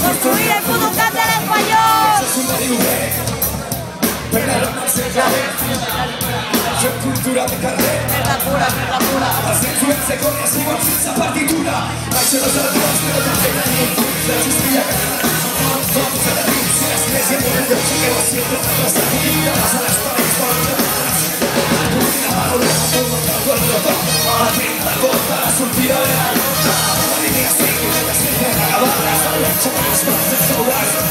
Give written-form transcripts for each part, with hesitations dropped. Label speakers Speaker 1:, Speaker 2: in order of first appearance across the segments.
Speaker 1: Construir el fútbol canta en español.
Speaker 2: Cultura de carrer,
Speaker 1: Verdad pura, verdad pura.
Speaker 2: els influència com la seva sense partitura. Això no és el temps, però també la nit. La justícia que tots a la nit. Si l'església no el lloc que va sempre les activitats a les parets una mano de amor, el cuerpo todo. Atenta contra la sortida de la noche. La línea sigue, la gente acabada. La lucha con los brazos sobrados.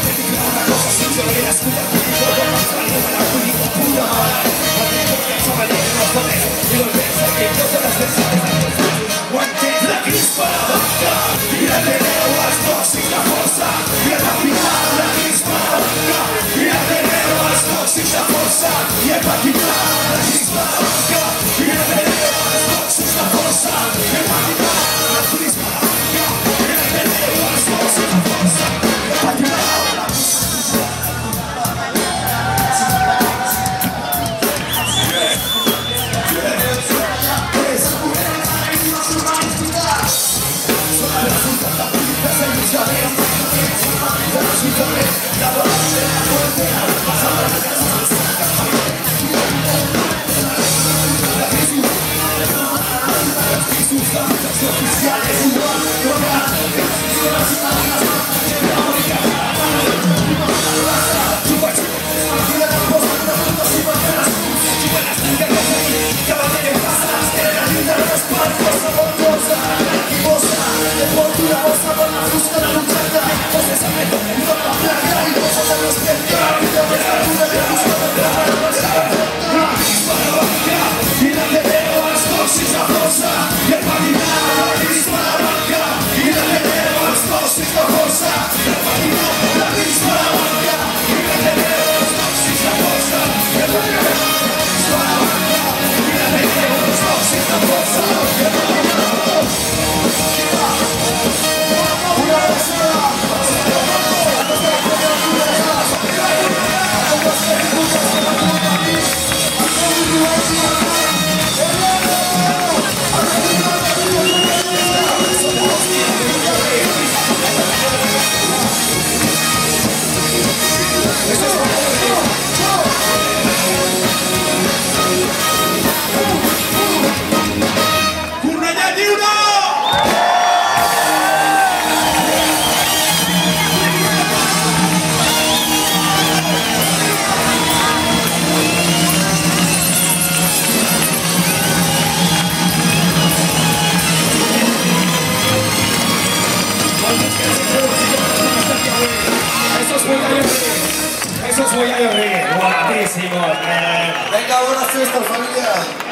Speaker 2: Te digo una cosa, si yo le das cuenta conmigo, yo no salgo de la culita puta madre. Y los pensamientos de las personas guante la crispa la banca y la tenero als dos y la força y el patinar la crispa la banca y la tenero als dos y la força y el patinar la crispa la banca y la tenero als dos y la força y el patinar la crispa la banca y la tenero als dos y la força y el patinar
Speaker 3: Guapísimo.
Speaker 4: Venga, buenas fiestas, familia.